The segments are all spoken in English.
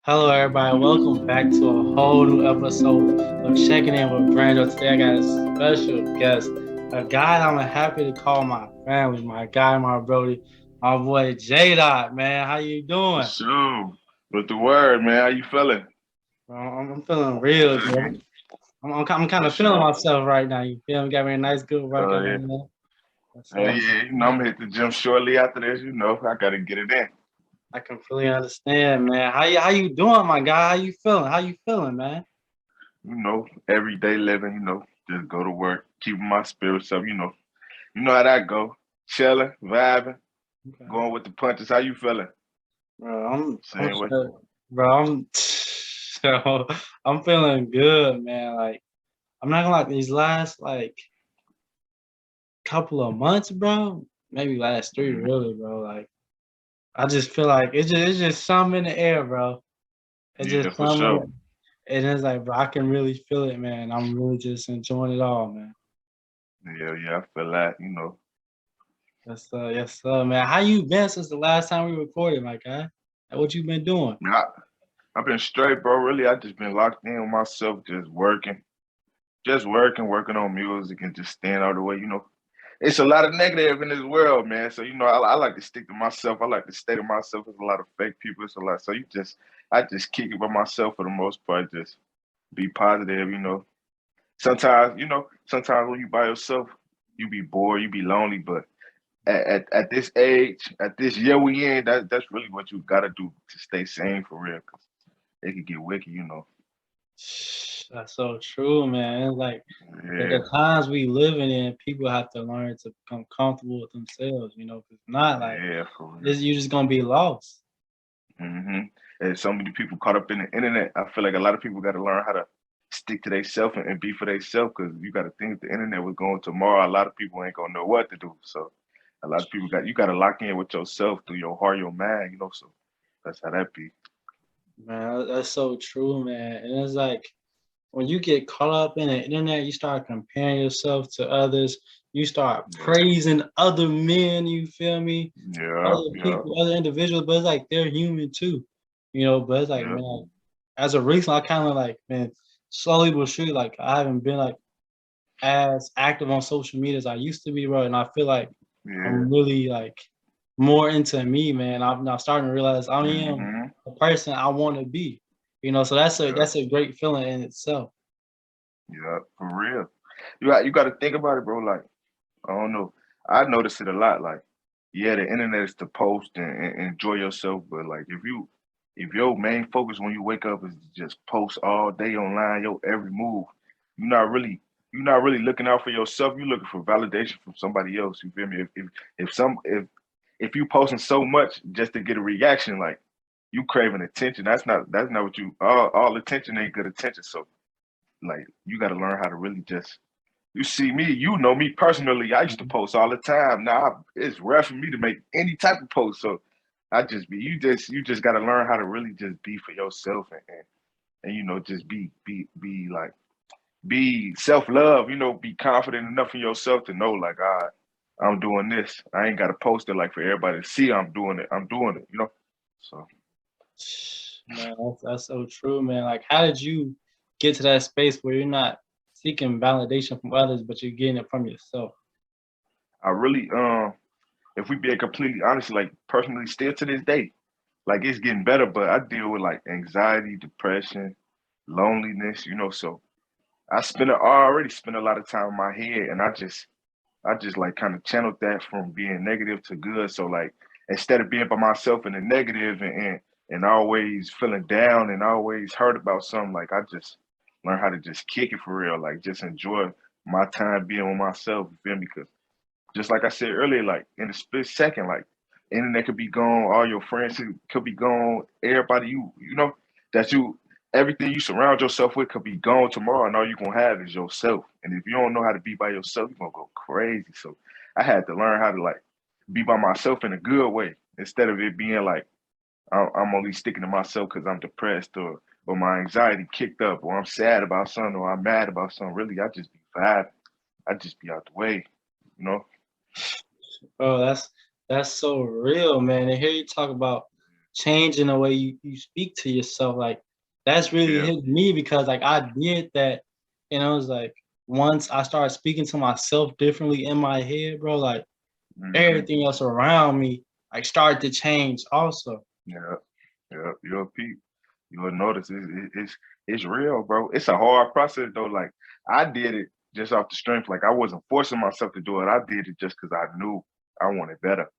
Hello, everybody. Welcome back to a whole new episode of Checking In with Brando. Today, I got a special guest, a guy I'm happy to call my family, my guy, my brody, my boy J.Dot. Man, how you For doing? sure. With the word, man, how you feeling? Bro, I'm feeling real good. I'm kind For of feeling sure. myself right now. You feel me? Got me a nice, good workout Yeah. in there. Hell So yeah. I'm gonna hit the gym shortly after this. I gotta get it in. I completely understand, man. How you doing, my guy? How you feeling? How you feeling, man? Everyday living, just go to work, keeping my spirits up, You know how that go. Chilling, vibing, Okay. going with the punches. How you feeling? Bro, I'm Same way. so, bro, so I'm feeling good, man. Like I'm not gonna like these last like couple of months, bro. Maybe last three, Hmm. really, bro. Like I just feel like it's just something in the air, bro. It's Yeah, just for something, sure. and it's like, bro, I can really feel it, man. I'm really just enjoying it all, man. Yeah, I feel that. Yes, sir, man. How you been since the last time we recorded, my guy? Like, what you been doing? I, I've been straight, bro. Really, I just been locked in with myself, just working. Just working on music and just staying out of the way. It's a lot of negative in this world, man. So I like to stick to myself. I like to stay to myself. There's a lot of fake people. It's a lot. So I just kick it by myself for the most part. Just be positive. Sometimes when you by yourself, you be bored, you be lonely. But at this age, at this year we in, that's really what you gotta do to stay sane for real. Cause it could get wicked. That's so true, man. It's like the Yeah, times we living in, people have to learn to become comfortable with themselves, you know, 'cause if not, like, yeah, for real. you just gonna be lost. hmm And so many people caught up in the internet. I feel like a lot of people got to learn how to stick to themselves and be for themselves because you got to think if the internet was going tomorrow. A lot of people ain't gonna know what to do. So a lot of people got to lock in with yourself through your heart, your mind. So that's how that be. Man, that's so true, man. And it's like when you get caught up in the internet, you start comparing yourself to others. You start Yeah, praising other men, you feel me? yeah, Other yeah, people, other individuals, but it's like they're human too, you know. But it's like, yeah, man, as a recent, I kind of like, man, slowly but surely, like I haven't been like as active on social media as I used to be, bro. And I feel like yeah. I'm really like more into me, man. I'm now starting to realize I am hmm the person I want to be. You know, so Yeah, that's a great feeling in itself. yeah, for real. You got to think about it, bro. Like I don't know. I notice it a lot. Like, yeah, the internet is to post and enjoy yourself, but like if your main focus when you wake up is to just post all day online, your every move, you're not really you're not really looking out for yourself. You're looking for validation from somebody else. You feel me? If you posting so much just to get a reaction, like you craving attention, that's not what you all attention ain't good attention. So like you got to learn how to really just you see me, you know me personally. I used to Mhm. post all the time. Now it's rare for me to make any type of post. So I just be you just got to learn how to really just be for yourself and just be like be self love. Be confident enough in yourself to know like I'm doing this. I ain't got to post it like for everybody to see. I'm doing it. I'm doing it. So Man, that's so true, man. Like, how did you get to that space where you're not seeking validation from others, but you're getting it from yourself? I really if we being completely honest, like personally, still to this day, like it's getting better, but I deal with like anxiety, depression, loneliness. So I already spent a lot of time in my head, and I just like kind of channeled that from being negative to good. So like instead of being by myself in the negative and always feeling down and always hurt about something, like I just learned how to just kick it for real, like just enjoy my time being with myself. You feel me? Because just like I said earlier, like in a split second, like internet could be gone, all your friends could be gone, everybody that you everything you surround yourself with could be gone tomorrow, and all you're gonna have is yourself. And if you don't know how to be by yourself, you're gonna go crazy. So I had to learn how to like be by myself in a good way instead of it being like I'm only sticking to myself because I'm depressed or my anxiety kicked up or I'm sad about something or I'm mad about something. Really, I just be vibing. I just be out the way, you know. Bro, that's so real, man. And hear you talk about changing the way you speak to yourself. Like that's really Yeah. hit me because like I did that, and it was like once I started speaking to myself differently in my head, bro, like Hmm. everything else around me like started to change also. Yeah. Yeah. You'll peep. You'll notice it's real, bro. It's a hard process though. Like I did it just off the strength. Like I wasn't forcing myself to do it. I did it just because I knew I wanted better.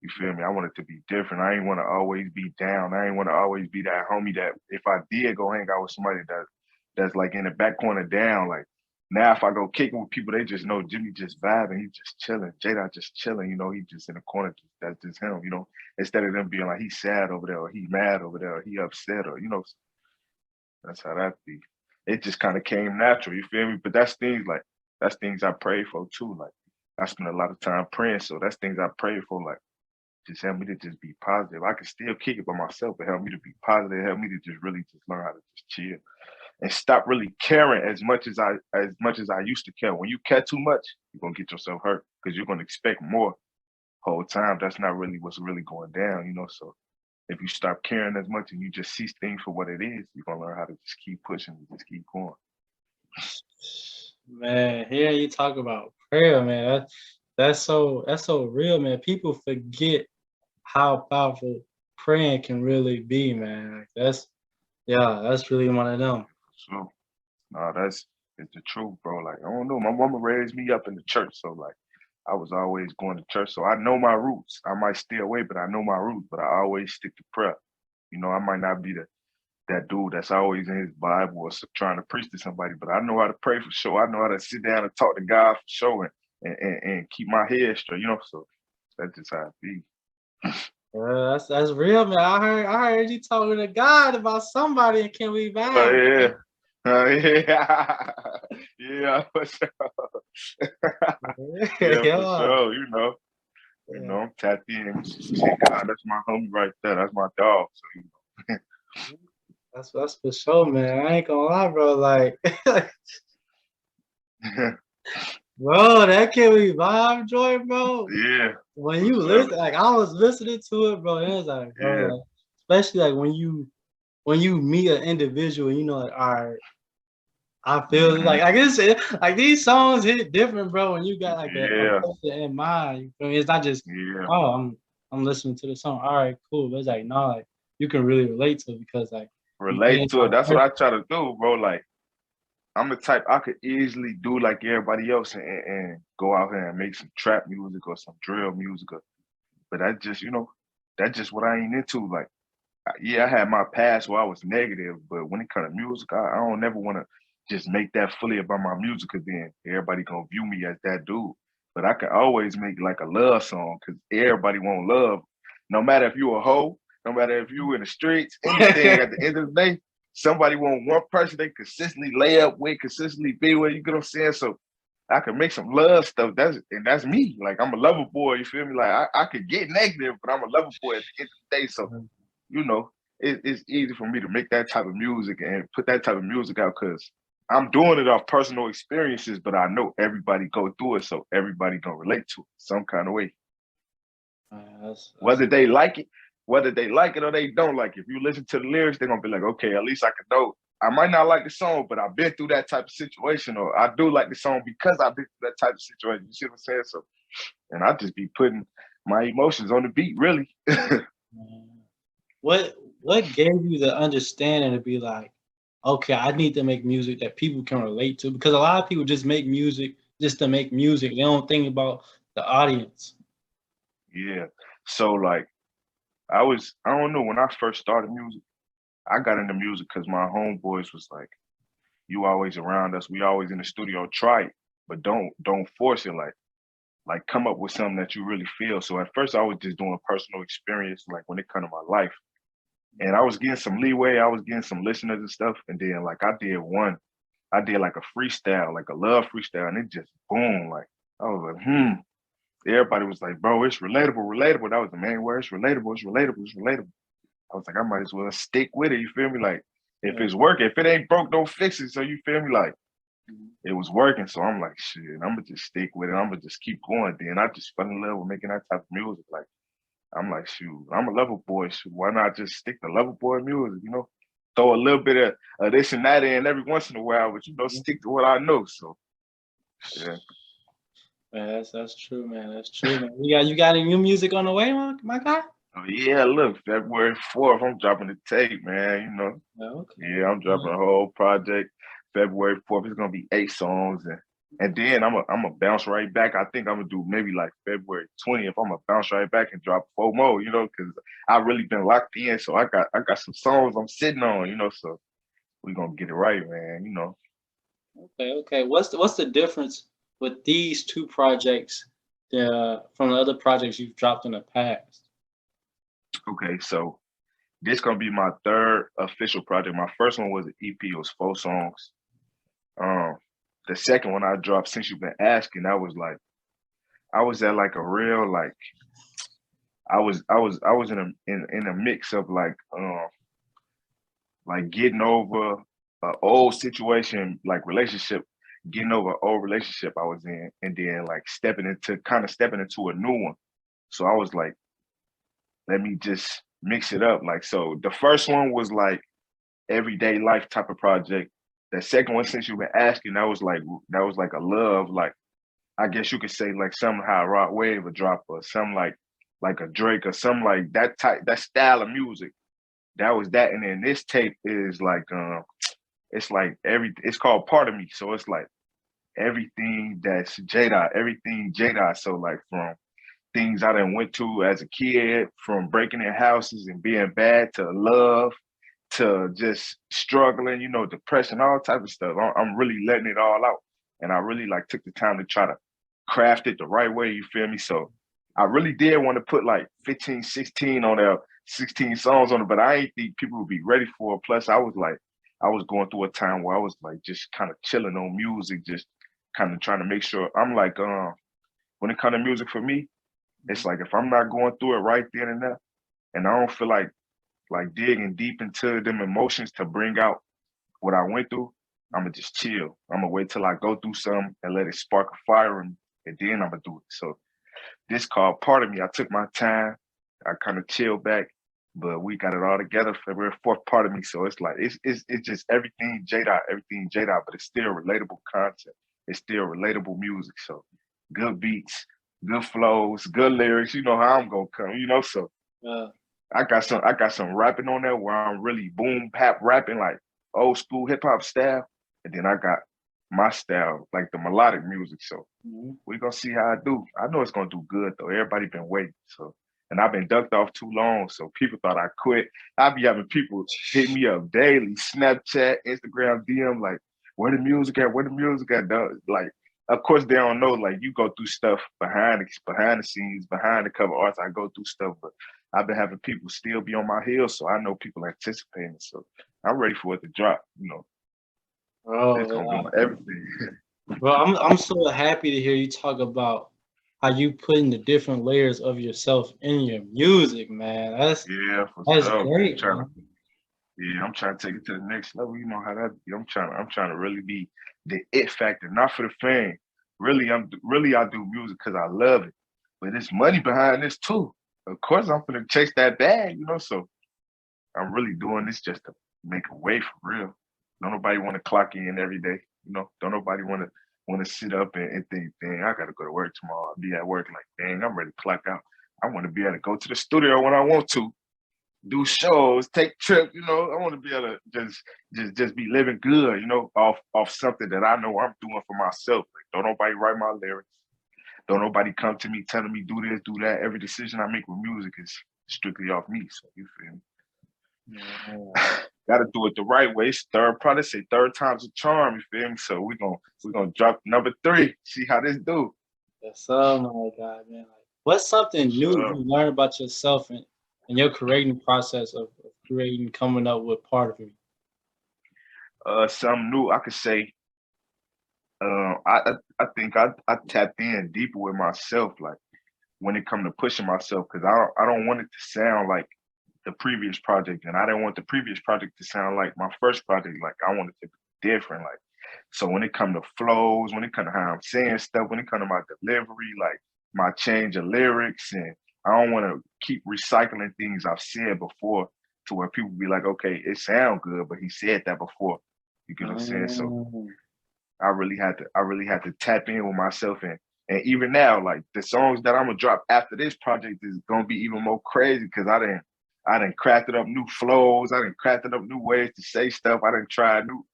You feel me? I wanted to be different. I ain't want to always be down. I ain't want to always be that homie that if I did go hang out with somebody that's like in the back corner down, like now if I go kicking with people, they just know Jimmy just vibing, he just chilling. J.Dot just chilling, he just in the corner. That's just him. Instead of them being like he's sad over there or he mad over there or he upset or that's how that be. It just kind of came natural, you feel me? But that's things I pray for too. Like I spend a lot of time praying, so that's things I pray for. Like just help me to just be positive. I can still kick it by myself, but help me to be positive. Help me to just really just learn how to just chill and stop really caring as much as I used to care. When you care too much, you're gonna get yourself hurt because you're gonna expect more whole time. That's not really what's really going down. So if you stop caring as much and you just see things for what it is, you're gonna learn how to just keep pushing and just keep going. Man, hearing you talk about prayer, man, that's so real, man. People forget how powerful praying can really be, man. Like that's really one of them. So no, that's it's the truth, bro. Like I don't know. My mama raised me up in the church, so like I was always going to church. So I know my roots. I might stay away, but I know my roots. But I always stick to prayer. I might not be that dude that's always in his Bible or trying to preach to somebody, but I know how to pray for sure. I know how to sit down and talk to God for sure and keep my head straight. So that's just how it be. Yeah, that's real, man. I heard you talking to God about somebody and can we Oh vibe, yeah. man. Yeah. Yeah, for sure. Yeah, for Yeah, sure. yeah. I'm tapped in. Shit, God, that's my homie right there. That's my dog. So That's for sure, man. I ain't gonna lie, bro. Like, bro, that can we vibe joy, bro. yeah, When for you sure. listen, like I was listening to it, bro. And it was like, bro, Yeah. like, especially like when you meet an individual, like, all right, I feel Hmm. like I guess like these songs hit different, bro. When you got like a Yeah. person in mind, you feel me? It's not just Yeah. oh, I'm listening to the song. All right, cool. But it's like no, like you can really relate to it because like you Relate being to it. that That's what person. I try to do, bro. Like I'm the type I could easily do like everybody else and go out here and make some trap music or some drill music, but that's just what I ain't into. Like, yeah, I had my past where I was negative, but when it comes to music, I don't never want to just make that fully about my music because then everybody gonna view me as that dude. But I can always make like a love song because everybody want love, no matter if you a hoe, no matter if you in the streets, anything. At the end of the day, somebody want one person they consistently lay up with, consistently be with. You get what I'm saying? So I can make some love stuff. That's me. Like I'm a lover boy. You feel me? Like I could get negative, but I'm a lover boy at the end of the day. So you know, it's easy for me to make that type of music and put that type of music out because I'm doing it off personal experiences, but I know everybody go through it, so everybody gonna relate to it some kind of way. That's Whether they like it, whether they like it or they don't like it. If you listen to the lyrics, they're gonna be like, okay, at least I can know. I might not like the song, but I've been through that type of situation, or I do like the song because I've been through that type of situation. You see what I'm saying? So, and I just be putting my emotions on the beat, really. what what gave you the understanding to be like, okay, I need to make music that people can relate to because a lot of people just make music just to make music. They don't think about the audience. Yeah. So like I don't know, when I first started music, I got into music because my homeboys was like, you always around us, we always in the studio, try it, but don't force it. Like come up with something that you really feel. So at first I was just doing personal experience, like when it come to my life. And I was getting some leeway, I was getting some listeners and stuff. And then like I did like a freestyle, like a love freestyle, and it just boom, like I was like, everybody was like, bro, it's relatable, relatable. That was the main word. It's relatable, it's relatable, it's relatable. I was like, I might as well stick with it. You feel me? Like, if Yeah. it's working, if it ain't broke, don't fix it. So you feel me? Like, it was working. So I'm like, shit, I'm gonna just stick with it. I'm gonna just keep going. Then I just fell in love with making that type of music. Like, I'm like, shoot, I'm a Lover Boy. Shoot, why not just stick to Lover Boy music? Throw a little bit of this and that in every once in a while, but stick to what I know. So yeah. Man, that's true, man. That's true, man. You got any new music on the way, my guy? Oh yeah, look, February 4th, I'm dropping the tape, man. Okay. Yeah, I'm dropping a whole project. February 4th, it's gonna be 8 songs, and then I'm gonna bounce right back. I think I'm gonna do maybe like February 20th. I'm gonna bounce right back and drop 4 more, because I really been locked in. So I got some songs I'm sitting on. So we gonna get it right, man. Okay. What's the difference with these two projects from the other projects you've dropped in the past? Okay, so this gonna be my third official project. My first one was an EP, it was 4 songs. Um, the second one I dropped, since you've been asking, I was at like a real I was in a mix of like getting over an old situation, like relationship, getting over an old relationship I was in, and then like stepping into a new one. So I was like, let me just mix it up. Like, so the first one was like everyday life type of project. The second one, since you've been asking, that was like a love, like I guess you could say like something how Rock Wave would drop or something like a Drake or something like that style of music. That was that. And then this tape is like it's like it's called Part of Me. So it's like everything that's J.Dot, everything J.Dot. So like from things I done went to as a kid, from breaking in houses and being bad to love to just struggling, depression, all type of stuff. I'm really letting it all out. And I really like took the time to try to craft it the right way, you feel me? So I really did want to put like 15, 16 on there, 16 songs on it, but I ain't think people would be ready for it. Plus I was going through a time where I was like just kind of chilling on music, just kind of trying to make sure I'm like when it comes to music for me, it's like if I'm not going through it right then and there, and I don't feel like digging deep into them emotions to bring out what I went through, I'm gonna just chill. I'm gonna wait till I go through some and let it spark a fire in me, and then I'm gonna do it. So this called Part of Me. I took my time. I kind of chilled back, but we got it all together. February 4th, Part of Me. So it's like it's just everything J Dot, but it's still relatable content. It's still relatable music. So good beats, good flows, good lyrics. You know how I'm gonna come. So Uh, I got some rapping on there where I'm really boom bap rapping like old school hip hop style, and then I got my style like the melodic music. So mhm. we're gonna see how I do. I know it's gonna do good though. Everybody been waiting. So and I've been ducked off too long. So people thought I quit. I be having people hit me up daily, Snapchat, Instagram, DM, like, where the music at? Where the music at? Like, of course they don't know. Like you go through stuff behind the scenes, behind the cover arts. I go through stuff, but I've been having people still be on my heels, so I know people anticipating. So I'm ready for it to drop. It's Bro, gonna be on everything. bro, I'm so happy to hear you talk about how you putting the different layers of yourself in your music, man. That's Yeah, for that's sure. I'm great, trying to man. Yeah, I'm trying to take it to the next level. You know how that be. I'm trying to really be the it factor, not for the fame. Really I do music because I love it. But there's money behind this too. Of course I'm gonna chase that bag. So I'm really doing this just to make a way for real. Don't nobody want to clock in every day. Don't nobody want to sit up and think, dang, I gotta go to work tomorrow. I'll be at work like, dang, I'm ready to clock out. I want to be able to go to the studio when I want to, do shows, take trips. I want to be able to just be living good. Off something that I know I'm doing for myself. Like, don't nobody write my lyrics. Don't nobody come to me telling me do this, do that. Every decision I make with music is strictly off me. So you feel me? Yeah. Got to do it the right way. It's third, probably say third time's a charm. You feel me? So we gonna drop number 3. See how this do. Yes, oh my God, man. Like, what's something new Sure. you learned about yourself and your creating process of creating, coming up with part of me? Something new I could say. I think I tapped in deeper with myself. Like when it come to pushing myself because I don't want it to sound like the previous project and I didn't want the previous project to sound like my first project. Like I want it to be different. Like so when it come to flows, when it come to how I'm saying stuff, when it come to my delivery, like my change of lyrics and I don't want to keep recycling things I've said before to where people be like, okay, it sound good, but he said that before. You get what I'm saying? So Mm. I really had to tap in with myself, and even now, like the songs that I'm gonna drop after this project is gonna be even more crazy because I didn't crafted up new flows, I didn't crafted up new ways to say stuff, I didn't try new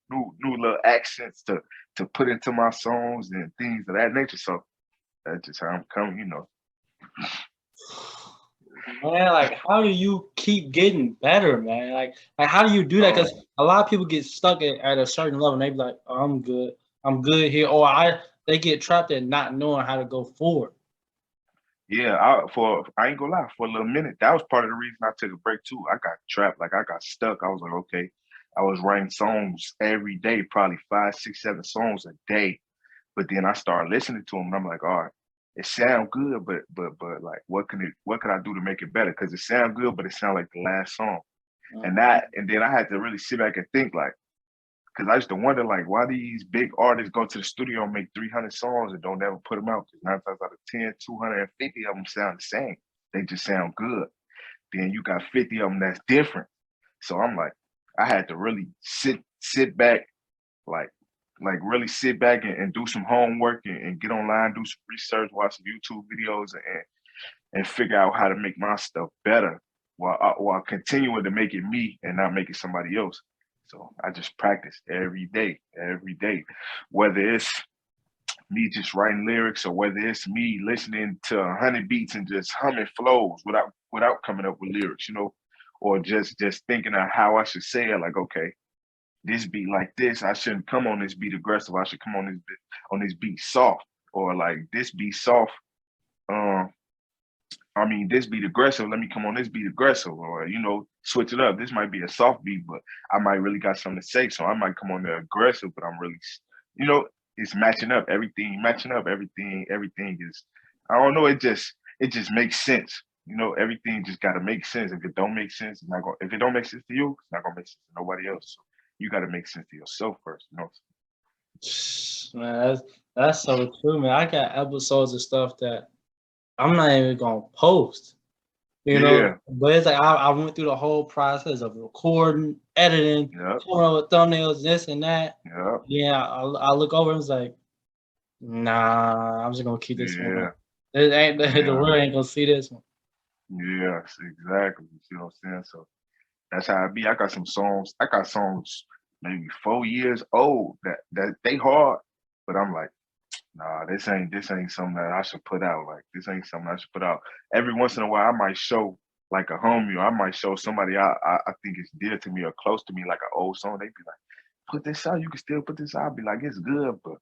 little accents to put into my songs and things of that nature. So that's just how I'm coming, you know. Man, like how do you keep getting better, man? Like how do you do that? Um, Because a lot of people get stuck at a certain level and they be like, oh, I'm good here, or they get trapped at not knowing how to go forward. yeah, I ain't gonna lie, for a little minute, that was part of the reason I took a break too. I got trapped, like I got stuck. I was like, okay, I was writing songs every day, probably five, six, seven songs a day. But then I started listening to them, and I'm like, all right, it sound good, but like, what can I do to make it better? Because it sound good, but it sound like the last song, and then I had to really sit back and think, like, because I used to wonder, like, why these big artists go to the studio and make 300 songs and don't ever put them out? Because 9 times out of 10, 250 of them sound the same. They just sound good. Then you got 50 of them that's different. So I'm like, I had to really sit back, like really sit back and do some homework and get online, do some research, watch some YouTube videos, and figure out how to make my stuff better while continuing to make it me and not make it somebody else. So I just practice every day, whether it's me just writing lyrics or whether it's me listening to 100 beats and just humming flows without coming up with lyrics, you know, or just thinking of how I should say it. Like, okay, this beat like this, I shouldn't come on this beat aggressive. I should come on this beat soft, or like this beat soft. Um, I mean, this beat aggressive. Let me come on this beat aggressive, or switch it up. This might be a soft beat, but I might really got something to say, so I might come on there aggressive. But I'm really, you know, it's matching up. Everything matching up. Everything is. I don't know. It just makes sense. Everything just got to make sense. If it don't make sense, it's not going. If it don't make sense to you, it's not gonna make sense to nobody else. So you got to make sense to yourself first. Man, that's so true, man. I got episodes of stuff that I'm not even gonna post, Yeah. but it's like I went through the whole process of recording, editing, Yep. coming up with thumbnails, this and that. Yep. Yeah, I look over and it's like, nah, I'm just gonna keep this one. Yeah. It ain't the Yeah. world ain't gonna see this one. Yes. Exactly. You see what I'm saying? So. That's how I be. I got some songs. I got songs maybe 4 years old that they hard, but I'm like, nah, this ain't something that I should put out. Like this ain't something I should put out. Every once in a while, I might show like a homie, or I might show somebody I think is dear to me or close to me, like an old song. They be like, put this out. You can still put this out. I'll be like, it's good, but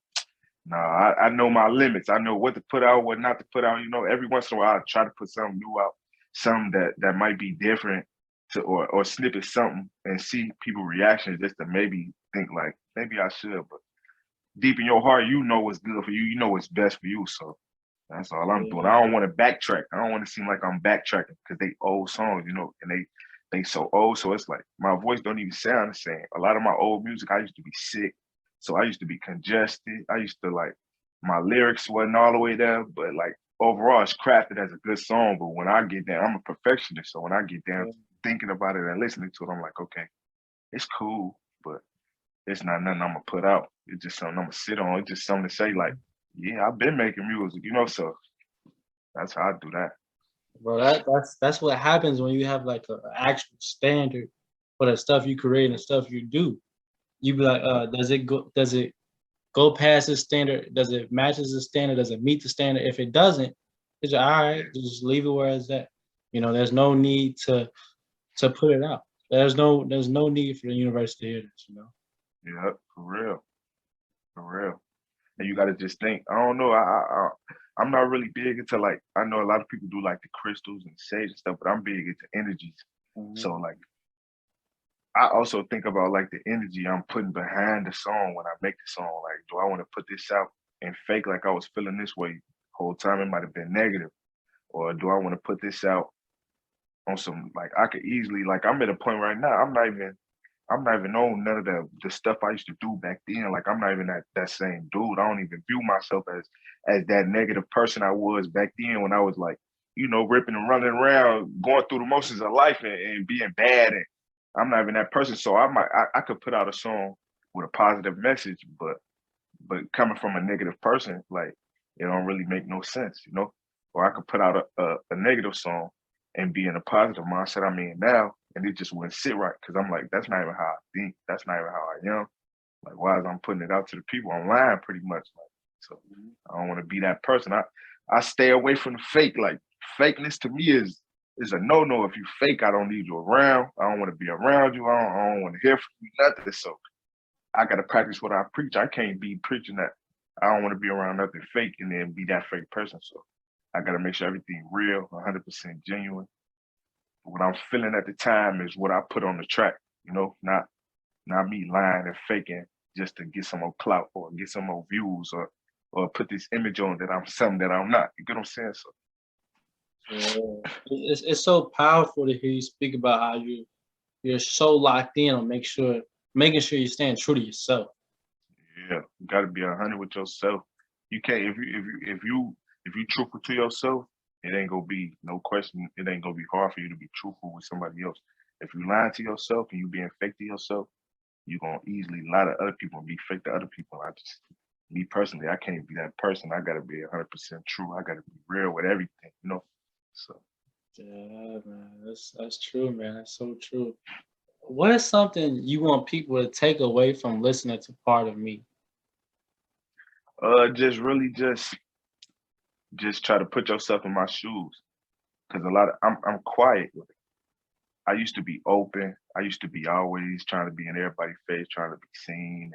nah, I know my limits. I know what to put out, what not to put out. Every once in a while, I try to put something new out, something that might be different to or snippet something and see people reactions just to maybe think like maybe I should. But deep in your heart, you know what's good for you. You know what's best for you. So that's all I'm doing. I Yeah. don't want to backtrack. I don't want to seem like I'm backtracking because they old songs, and they so old. So it's like my voice don't even sound the same. A lot of my old music, I used to be sick. So I used to be congested. I used to like my lyrics wasn't all the way there, but like overall it's crafted as a good song. But when I get down, I'm a perfectionist. So when I get down Yeah. thinking about it and listening to it, I'm like, okay, it's cool, but it's not nothing I'm gonna put out. It's just something I'm gonna sit on. It's just something to say, like, yeah, I've been making music. So that's how I do that. Bro, that's what happens when you have like a actual standard for the stuff you create and the stuff you do. You be like, Yep. does it go past the standard? Does it matches the standard? Does it meet the standard? If it doesn't, it's like, all right, Yeah. just leave it where it's at. There's no need to put it out. There's no need for the universe to hear this. Yep. For real. For real. And you gotta just think. I don't know. I'm not really big into like. I know a lot of people do like the crystals and sage and stuff, but I'm big into energies. Mhm. So like, I also think about like the energy I'm putting behind the song when I make the song. Like, do I want to put this out and fake like I was feeling this way whole time? It might have been negative, or do I want to put this out on some like I could easily like I'm at a point right now. I'm not even on none of the stuff I used to do back then. Like I'm not even that same dude. I don't even view myself as that negative person I was back then when I was like ripping and running around, going through the motions of life and being bad. And I'm not even that person. So I could put out a song with a positive message, but coming from a negative person, like it don't really make no sense. Or I could put out a negative song and be in a positive mindset I'm in now, and it just wouldn't sit right because I'm like, that's not even how I think. That's not even how I am. Like, why is I'm putting it out to the people? I'm lying pretty much. Like, so I don't want to be that person. I stay away from the fake. Like fakeness to me is a no no. If you fake, I don't need you around. I don't want to be around you. I don't want to hear from you nothing. So I gotta practice what I preach. I can't be preaching that. I don't want to be around nothing fake and then be that fake person. So I gotta make sure everything real, 100% genuine. What I'm feeling at the time is what I put on the track. Not me lying and faking just to get some more clout or get some more views or put this image on that I'm something that I'm not. You get what I'm saying? So Yeah. It's so powerful to hear you speak about how you're so locked in on making sure you're staying true to yourself. yeah, you gotta be 100 with yourself. You can't if you truthful to yourself, it ain't gonna be no question. It ain't gonna be hard for you to be truthful with somebody else. If you lying to yourself and you being fake to yourself, you gonna easily lie to other people and be fake to other people. Me personally, I can't be that person. I gotta be 100% true. I gotta be real with everything. So Yeah, man, that's true, man. That's so true. What is something you want people to take away from listening to Part of Me? just really just try to put yourself in my shoes. Cause a lot of I'm quiet. I used to be open. I used to be always trying to be in everybody's face, trying to be seen.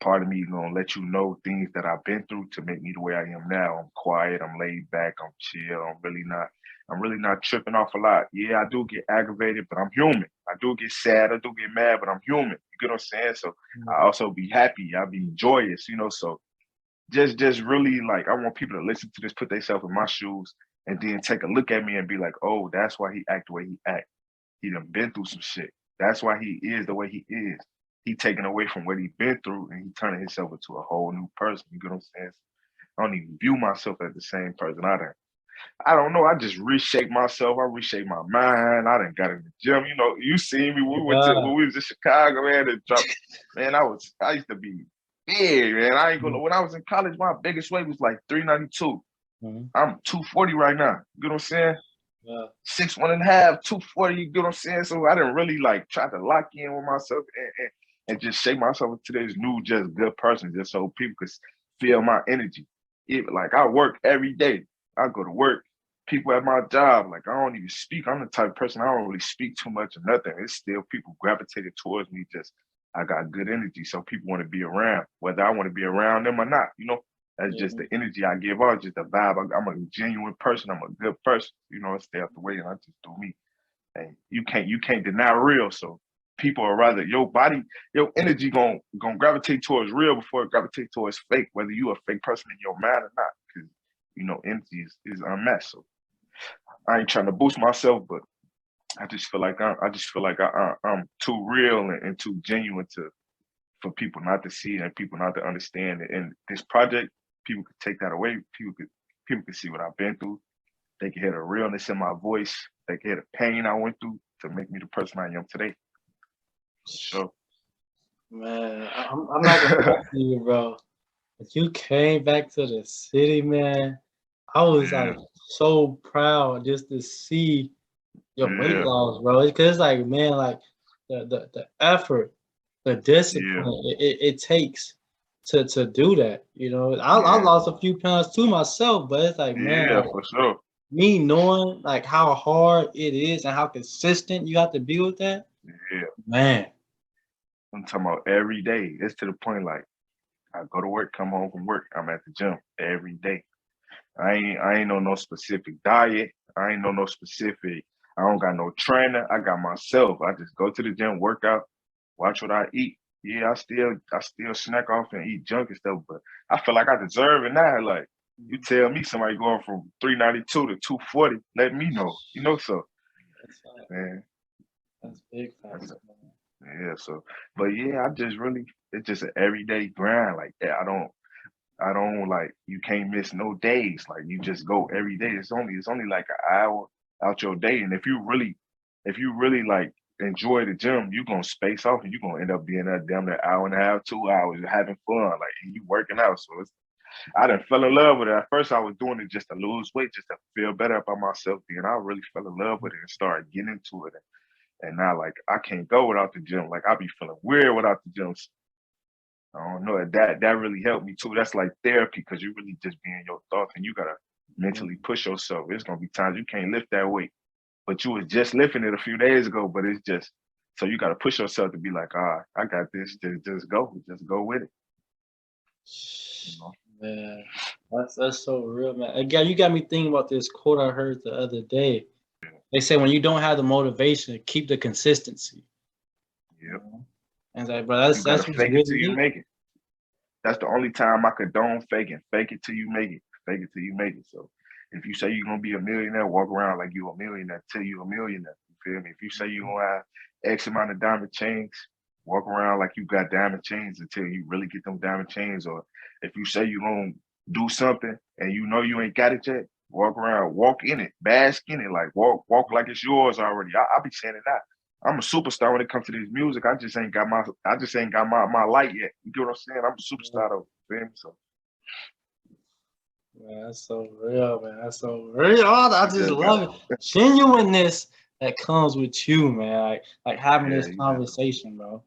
Part of me gonna let you know things that I've been through to make me the way I am now. I'm quiet, I'm laid back, I'm chill, I'm really not tripping off a lot. Yeah, I do get aggravated, but I'm human. I do get sad, I do get mad, but I'm human. You get what I'm saying? So I also be happy, I be joyous. So just really like I want people to listen to this, put themselves in my shoes, and then take a look at me and be like, oh, that's why he act the way he act. He done been through some shit. That's why he is the way he is. He taken away from what he been through and he turning himself into a whole new person. You get what I'm saying? I don't even view myself as the same person. I don't know. I just reshaped myself. I reshaped my mind. I done got in the gym. You see me. Yeah. When we was in Chicago, man, and dropped. Man, I used to be big, man. I ain't gonna when I was in college, my biggest weight was like 392. Mhm. I'm 240 right now. You get what I'm saying? Yeah. 6'1.5", 240, you get what I'm saying? So I didn't really like try to lock in with myself and just shape myself into this new, just good person, just so people could feel my energy. Like I work every day. I go to work. People at my job, like I don't even speak. I'm the type of person I don't really speak too much or nothing. It's still people gravitated towards me. Just I got good energy, so people want to be around, whether I want to be around them or not. That's just Mhm. the energy I give off, just the vibe. I'm a genuine person. I'm a good person. I stay out the way and I just do me. And you can't deny real. So people are rather your body, your energy gonna gravitate towards real before it gravitate towards fake, whether you a fake person in your mind or not. Because energy is unmatched. So I ain't trying to boost myself, but I just feel like I'm too real and too genuine to for people not to see it and people not to understand it. And this project, people could take that away. People could see what I've been through. They can hear the realness in my voice. They can hear the pain I went through to make me the person I am today. For sure. Man, I'm not gonna lie to you, bro. When you came back to the city, man, I was Yeah, like so proud just to see your weight yeah, loss, bro. Because it's like, man, like the effort, the yeah, discipline it takes to do that. I yeah, lost a few pounds too myself, but it's like, man, yeah, like for sure. me knowing like how hard it is and how consistent you have to be with that, Yeah, man. I'm talking about every day. It's to the point like I go to work, come home from work, I'm at the gym every day. I ain't on no specific diet. I ain't on no specific. I don't got no trainer. I got myself. I just go to the gym, work out, watch what I eat. Yeah, I still snack off and eat junk and stuff, but I feel like I deserve it now. Like you tell me somebody going from 392 to 240, let me know. So That's man, that's big that's facts, man. yeah. So, but yeah, I just really it's just an everyday grind. Like I don't. I don't like you can't miss no days. Like you just go every day. It's only like an hour out your day. And if you really like enjoy the gym, you're gonna space off and you're gonna end up being that damn near hour and a half, 2 hours having fun. Like and you working out. So I done fell in love with it. At first I was doing it just to lose weight, just to feel better about myself. Then I really fell in love with it and started getting into it. And now like I can't go without the gym. Like I be feeling weird without the gym. I don't know that really helped me too. That's like therapy because you really just be in your thoughts and you gotta mentally push yourself. It's gonna be times you can't lift that weight, but you was just lifting it a few days ago. But it's just so you gotta push yourself to be like, I got this. Just go with it. You know? Man, that's so real, man. Again, you got me thinking about this quote I heard the other day. They say when you don't have the motivation, keep the consistency. You Yep. know? And it's like, bro, You gotta that's what's fake it till really you it. make it. That's the only time I condone faking. Fake it till you make it. Fake it till you make it. So if you say you're gonna be a millionaire, walk around like you a millionaire till you a millionaire. You feel me? If you say you're gonna have X amount of diamond chains, walk around like you got diamond chains until you really get them diamond chains. Or if you say you're gonna do something and you know you ain't got it yet, walk around, walk in it, bask in it, like walk like it's yours already. I be saying it now. I'm a superstar when it comes to this music. I just ain't got my light yet. You get what I'm saying? I'm a superstar though. Feel me? So Man, that's so real, man. That's so real. I you just just got love it. Genuineness that comes with you, man. Like having yeah, this you just conversation, bro.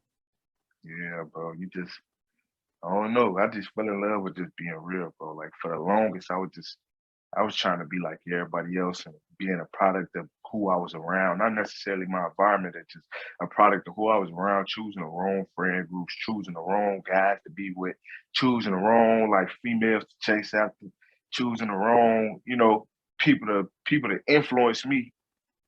yeah, bro. You just I don't know. I just fell in love with just being real, bro. Like for the longest I was trying to be like everybody else and being a product of who I was around, not necessarily my environment, it's just a product of who I was around, choosing the wrong friend groups, choosing the wrong guys to be with, choosing the wrong like females to chase after, choosing the wrong, people to influence me.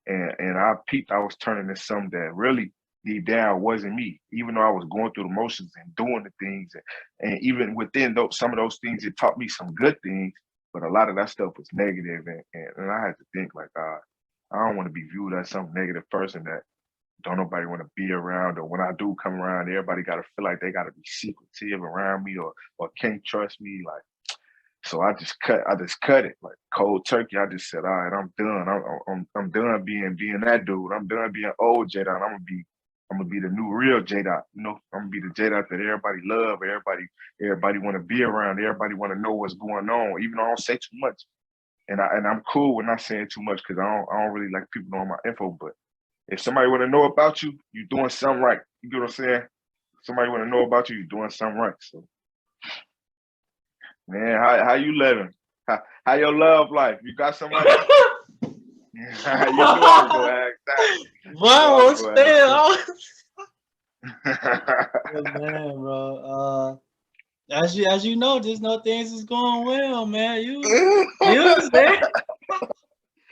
And I peeped I was turning into something that really deep down wasn't me, even though I was going through the motions and doing the things. And even within some of those things, it taught me some good things, but a lot of that stuff was negative, and I had to think like, I don't want to be viewed as some negative person that don't nobody want to be around, or when I do come around, everybody got to feel like they got to be secretive around me or can't trust me. Like, so I just cut it like cold turkey. I just said, all right, I'm done. I'm done being that dude. I'm done being old J.Dot. I'm gonna be the new real J.Dot. I'm gonna be the J.Dot that everybody love, everybody want to be around, everybody want to know what's going on. Even though I don't say too much, and I'm cool with not saying too much because I don't really like people knowing my info. But if somebody want to know about you, you doing something right. You get what I'm saying? Somebody want to know about you, you doing something right. So man, how you living? How your love life? You got somebody? You knew I was gonna ask that. You knew I was Bro, gonna ask that. yeah, man, bro. As you know, just know things is going well, man. You there?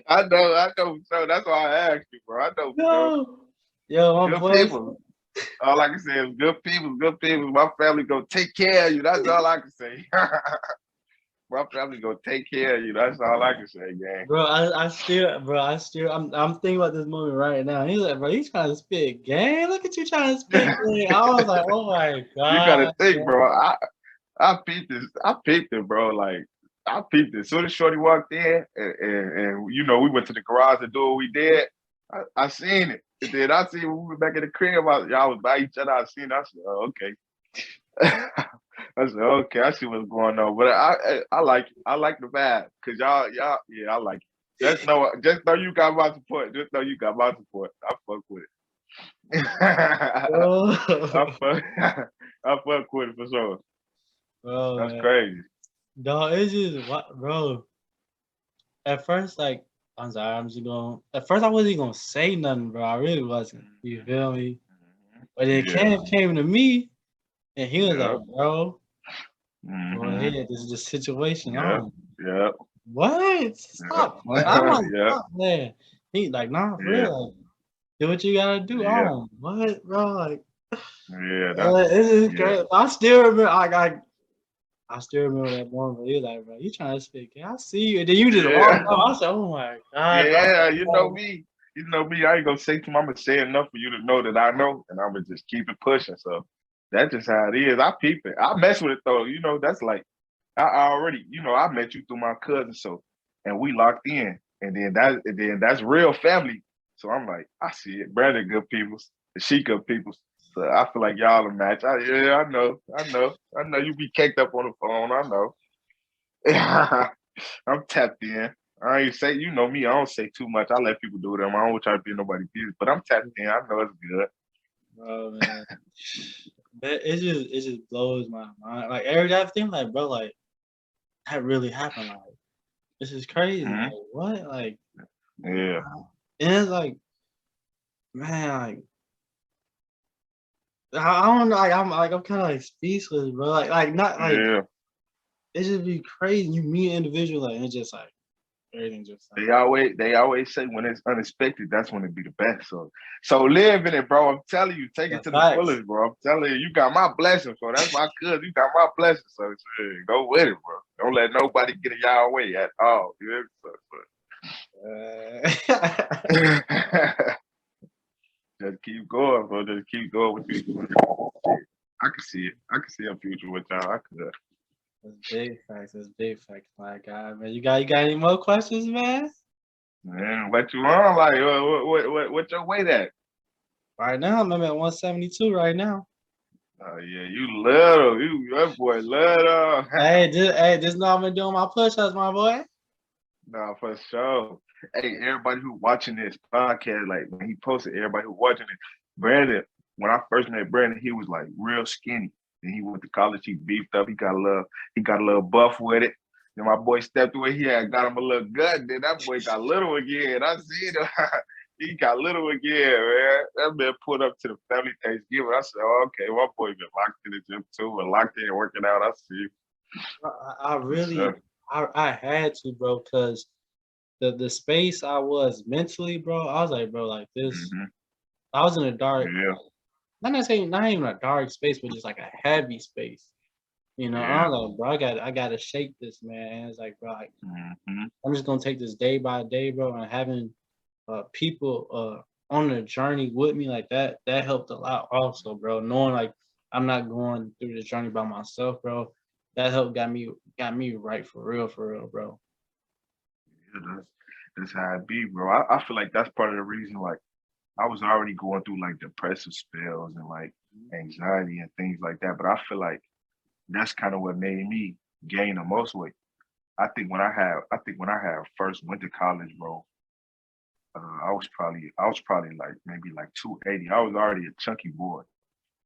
I know. So that's why I asked you, bro. I know, so Yo, my good boy. people. All I can say is good people, good people. My family gonna take care of you. That's all I can say. My family gonna take care of you. That's all I can say, gang. Bro, I'm thinking about this movie right now. He's like, bro, he's trying to spit game. Look at you trying to spit game. I was like, oh my You gotta god, think, bro. bro. I peeped this. I peeped it, bro. Like I peeped it. As soon as Shorty walked in, and we went to the garage to do what we did. I seen it. And then I seen when we were back in the crib. Y'all was by each other. I seen it. I said, oh, okay. I said, okay. I see what's going on. But I like it. I like the vibe because y'all, yeah, I like it. Just know you got my support. Just know you got my support. I fuck with it. I Bro, fuck, I fuck with it for sure. bro, That's man. crazy. Dog, it's just what, bro. At first, like, I'm sorry, I'm just going. At first, I wasn't gonna say nothing, bro. I really wasn't. You Mhm, feel me? mhm. But then Yeah. Cam came to me, and he was like, Yep. bro, go Mhm. ahead. This is the situation. Yep. I'm Yep. what? Yep. Stop playing. I'm like, Yep. stop playing. He like, nah, for Yeah. real. Like, do what you gotta do. Yeah. What, bro? Like, Yeah. That's this is yeah. great. I still remember. I still remember that moment. He was like, bro, you trying to speak? I see you. And then you just walked Yeah. off. I said, oh my god, bro. Yeah. You know me. You know me. I ain't gonna say to him. I'm gonna say enough for you to know that I know, and I'm gonna just keep it pushing. So that's just how it is. I peep it. I mess with it though. That's like I already, I met you through my cousin, so and we locked in, and then that's real family. So I'm like, I see it. Brandon good people, she good people. So I feel like y'all a match. Yeah, I know. You be caked up on the phone. I know. I'm tapped in. I ain't say, you know me. I don't say too much. I let people do them. I don't try to be nobody business, but I'm tapped in. I know it's good. Bro, man. But it just blows my mind. Like everything, like bro, like that really happened. Like this is crazy. Like Hmm. what? Like Yeah, wow. And it's like, man, like I don't know. I'm kind of like speechless, bro. Like not like yeah. it just be crazy. You meet an individual, like and it's just like everything just like They always say when it's unexpected, that's when it be the best. So live in it, bro. I'm telling you, take it the to the facts. fullest, bro. I'm telling you, you got my blessing, so that's my cousin. You got my blessing, so shit, go with it, bro. Don't let nobody get in y'all way at all. You hear Uh, me? Just keep going, bro. Just keep going with you. I can see it. I can see a future with y'all. I could. That's big facts. That's big facts, my God, man. You got any more questions, man? Man, what you on? Like, what your weight at? Right now, I'm at 172 right now. Oh yeah, you little. That boy little. Hey, this know I've been doing my push-ups, my boy. No, for sure. Hey, everybody who watching this podcast, like when he posted, everybody who watching it, Brandon. When I first met Brandon, he was like real skinny. Then he went to college. He beefed up. He got a little buff with it. Then my boy stepped away. He had got him a little gut. Then that boy got little again. I see it. He got little again, man. That man put up to the family Thanksgiving. I said, oh, okay, my boy been locked in the gym too, and locked in working out. I see you. I For really, sure. I had to, bro, because the space I was mentally, bro, I was like, bro, like this. Hmm. I was in a dark, Yeah, not necessarily, not even a dark space, but just like a heavy space. I yeah. was like, bro, I gotta shake this, man. And it's like, bro, like, Hmm. I'm just gonna take this day by day, bro, and having people on the journey with me like that helped a lot also, bro. Knowing like I'm not going through this journey by myself, bro. That helped got me right for real, bro. Yeah, that's how it be, bro. I feel like that's part of the reason. Like I was already going through like depressive spells and like anxiety and things like that. But I feel like that's kind of what made me gain the most weight. I think when I had first went to college, bro, I was probably like maybe like 280. I was already a chunky boy.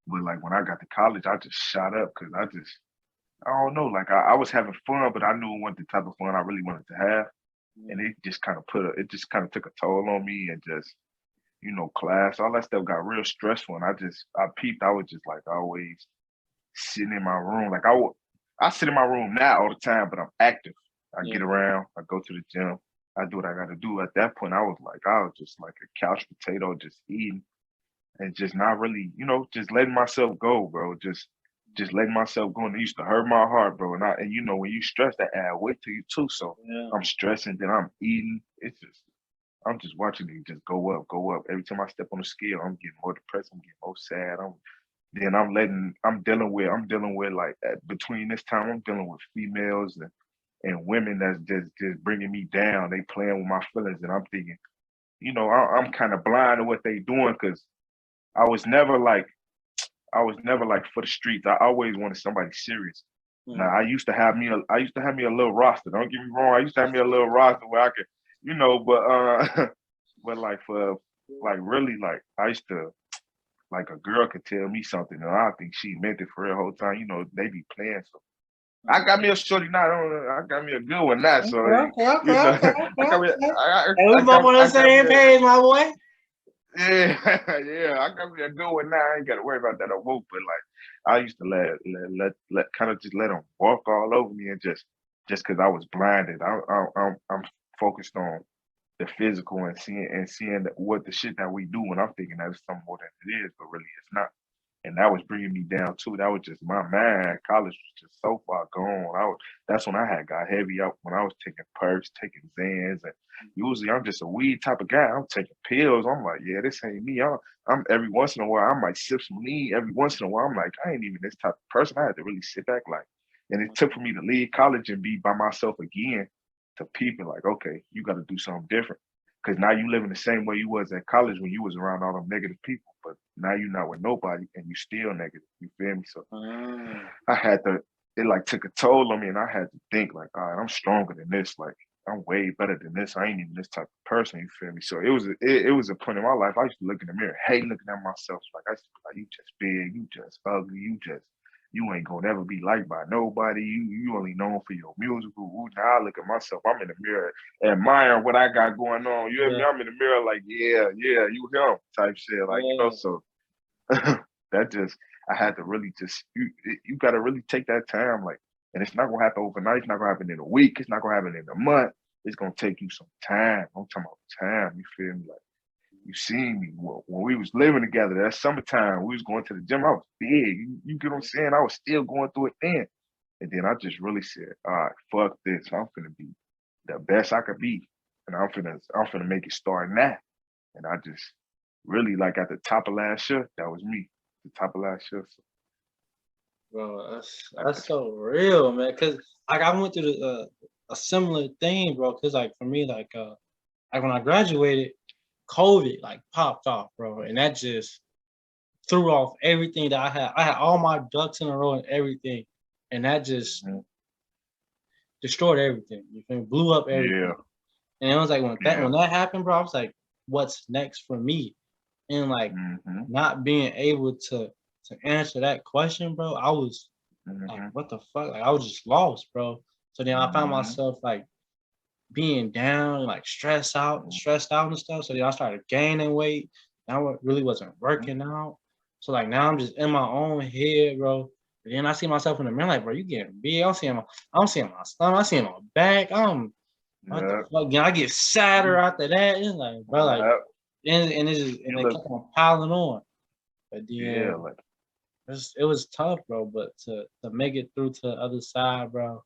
But like when I got to college, I just shot up because I don't know, like I was having fun, but I knew it wasn't the type of fun I really wanted to have. And it just kind of took a toll on me and just, class, all that stuff got real stressful. And I peeped, I was just like always sitting in my room. I sit in my room now all the time, but I'm active. I Yeah, get around, I go to the gym, I do what I got to do. At that point, I was just like a couch potato, just eating and just not really, just letting myself go, bro. Just letting myself go. And it used to hurt my heart, bro. And when you stress, that add weight to you too. So yeah, I'm stressing, then I'm eating. I'm just watching it just go up, go up. Every time I step on the scale, I'm getting more depressed. I'm getting more sad. I'm dealing with like between this time, I'm dealing with females and women that's just bringing me down. They playing with my feelings, and I'm thinking, I'm kind of blind to what they doing because I was never like I was never like for the streets. I always wanted somebody serious. Now mm, I used to have me a little roster. Don't get me wrong. I used to have me a little roster where I could, but but like for like really like I used to like a girl could tell me something and I think she meant it for the whole time. They be playing. So I mm. got me a shorty now. I got me a good one now. So Okay, okay, okay, okay, I okay, got me okay. I, Hey, we I both got on the I got me same a page, my boy. yeah, yeah, I got me a good one now. I ain't got to worry about that no more. But like, I used to let kind of just let them walk all over me and just because I was blinded. I'm focused on the physical and seeing what the shit that we do when I'm thinking that it's something more than it is, but really it's not. And that was bringing me down too. That was just my man. College was just so far gone. That's when I had got heavy up when I was taking perks, taking Zans, and usually I'm just a weed type of guy. I'm taking pills. I'm like, yeah, this ain't me. I'm every once in a while I might sip some lean. Every once in a while I'm like, I ain't even this type of person. I had to really sit back like. And it took for me to leave college and be by myself again to people like, okay, you got to do something different. Because now you living the same way you was at college when you was around all them negative people, but now you're not with nobody and you still negative. You feel me? So Mm. I had to. It like took a toll on me, and I had to think like, all right, I'm stronger than this. Like I'm way better than this. I ain't even this type of person. You feel me? So it was a point in my life. I used to look in the mirror, hate looking at myself. Like I used to be like, you just big, you just ugly, you ain't gonna never be liked by nobody. You only known for your musical. Ooh, now I look at myself. I'm in the mirror, admiring what I got going on. You hear me? Yeah, I'm in the mirror like, yeah, you him type shit. Like yeah, so that just I had to really just you got to really take that time, like, and it's not gonna happen overnight. It's not gonna happen in a week. It's not gonna happen in a month. It's gonna take you some time. I'm talking about time. You feel me? Like you seen me when we was living together. That summertime, we was going to the gym. I was big. You get what I'm saying? I was still going through it then, and then I just really said, all right, fuck this. I'm finna be the best I could be, and I'm finna make it start now. And I just really like at the top of last year, that was me. The top of last year. So bro. That's I that's just so real, man. Cause like I went through a similar thing, bro. Cause like for me, like when I graduated, COVID like popped off, bro, and that just threw off everything that I had. I had all my ducks in a row and everything, and that just mhm. destroyed everything. You feel me? Blew up Yeah, everything. And it was like yeah. when that happened, bro, I was like, what's next for me? And like Mhm, not being able to answer that question, bro, I was like, mhm, what the fuck? Like I was just lost, bro. So then I found mhm, myself like being down, like stressed out and stuff. So then I started gaining weight. Now it really wasn't mhm. working out. So like now I'm just in my own head, bro. And then I see myself in the mirror, like, bro, you getting big. I'm seeing my stomach, I'm seeing my back. What the Yeah, fuck? Yeah, I get sadder you, after that. It's like, bro, like, yeah. and it's just You and it look, kept on piling on. But yeah, then like, it was tough, bro. But to make it through to the other side, bro,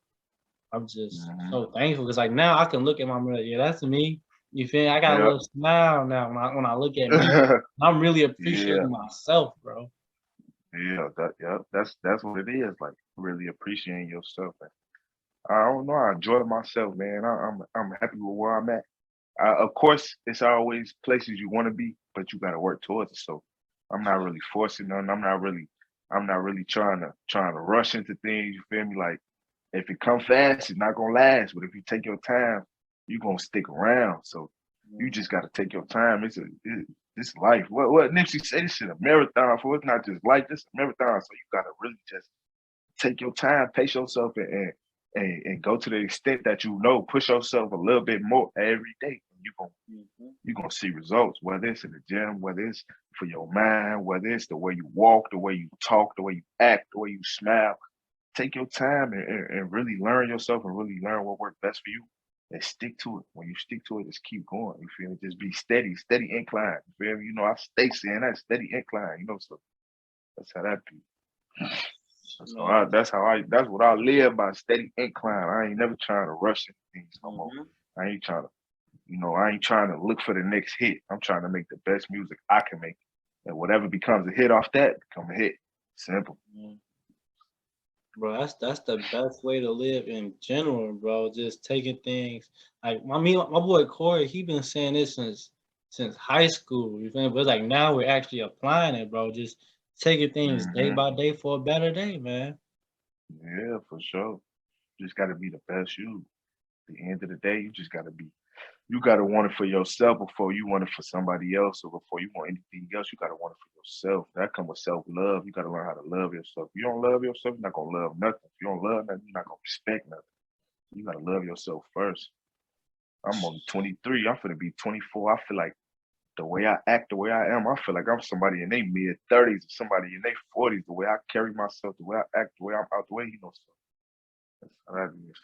I'm just mhm, so thankful because like now I can look at my mirror. Yeah, that's me. You feel me? I got a yeah, little smile now when I look at me. I'm really yeah, appreciating myself, bro. yeah. That's what it is. Like really appreciating yourself. And I don't know. I enjoy myself, man. I'm happy with where I'm at. Of course, it's always places you want to be, but you got to work towards it. So I'm not really forcing none. I'm not really trying to rush into things. You feel me? Like if it come fast, it's not gonna last. But if you take your time, you gonna stick around. So you Mm, just got to take your time. This life. What Nipsey say? This shit a marathon for. It's not just life. This a marathon. So you got to really just take your time, pace yourself, and go to the extent that you know, push yourself a little bit more every day. mhm, You're gonna see results, whether it's in the gym, whether it's for your mind, whether it's the way you walk, the way you talk, the way you act, the way you smile. Take your time and really learn yourself and really learn what works best for you and stick to it. When you stick to it, just keep going. You feel me? Just be steady, steady incline. You feel me? I stay saying that steady incline, so that's how that be. man. That's what I live by, steady incline. I ain't never trying to rush into things no more. Mhm. I ain't trying to look for the next hit. I'm trying to make the best music I can make. And whatever becomes a hit off that, become a hit. Simple. Mm. Bro, that's the best way to live in general, bro. Just taking things like my boy Corey, he been saying this since high school. You feel me? But it's like now we're actually applying it, bro. Just taking things day Hmm. by day for a better day, man. Yeah, for sure. Just gotta be the best you. At the end of the day, you gotta want it for yourself before you want it for somebody else, or before you want anything else, you gotta want it for yourself. That comes with self-love. You gotta learn how to love yourself. If you don't love yourself, you're not gonna love nothing. If you don't love nothing, you're not gonna respect nothing. You gotta love yourself first. I'm only 23. I'm gonna be 24. I feel like the way I act, the way I am, I feel like I'm somebody in their mid 30s or somebody in their 40s. The way I carry myself, the way I act, the way I'm out the way, So that's how that is.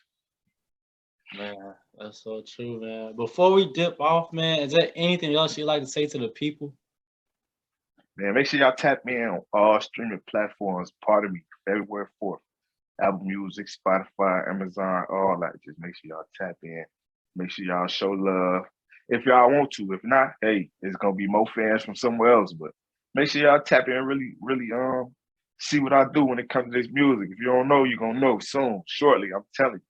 Man, that's so true, man. Before we dip off, man, is there anything else you'd like to say to the people? Man, make sure y'all tap in on all streaming platforms. Part of me, February 4th. Apple Music, Spotify, Amazon, all that. Just make sure y'all tap in. Make sure y'all show love. If y'all want to. If not, hey, it's gonna be more fans from somewhere else. But make sure y'all tap in really, really see what I do when it comes to this music. If you don't know, you're gonna know soon, shortly. I'm telling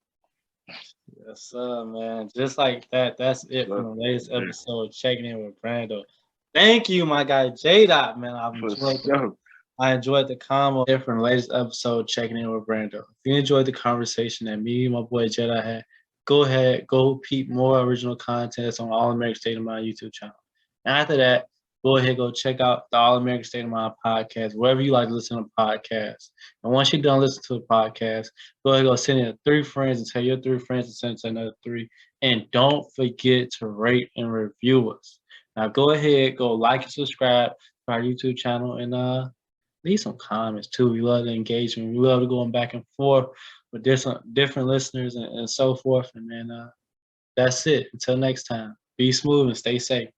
Yes, sir, man. Just like that. That's it you. from the latest Yeah, episode. Checking in with Brando. Thank you, my guy J.Dot, man. for sure. I enjoyed the combo here from the latest episode. Checking in with Brando. If you enjoyed the conversation that me and my boy J.Dot had, go ahead, go peep more original content on All American State of Mind YouTube channel. And after that, go ahead, go check out the All American State of Mind podcast, wherever you like to listen to podcasts. And once you're done listening to the podcast, go ahead, go send it to 3 friends and tell your 3 friends to send it to another 3. And don't forget to rate and review us. Now go ahead, go like and subscribe to our YouTube channel and leave some comments too. We love the engagement. We love to going back and forth with different listeners and so forth. And then that's it. Until next time, be smooth and stay safe.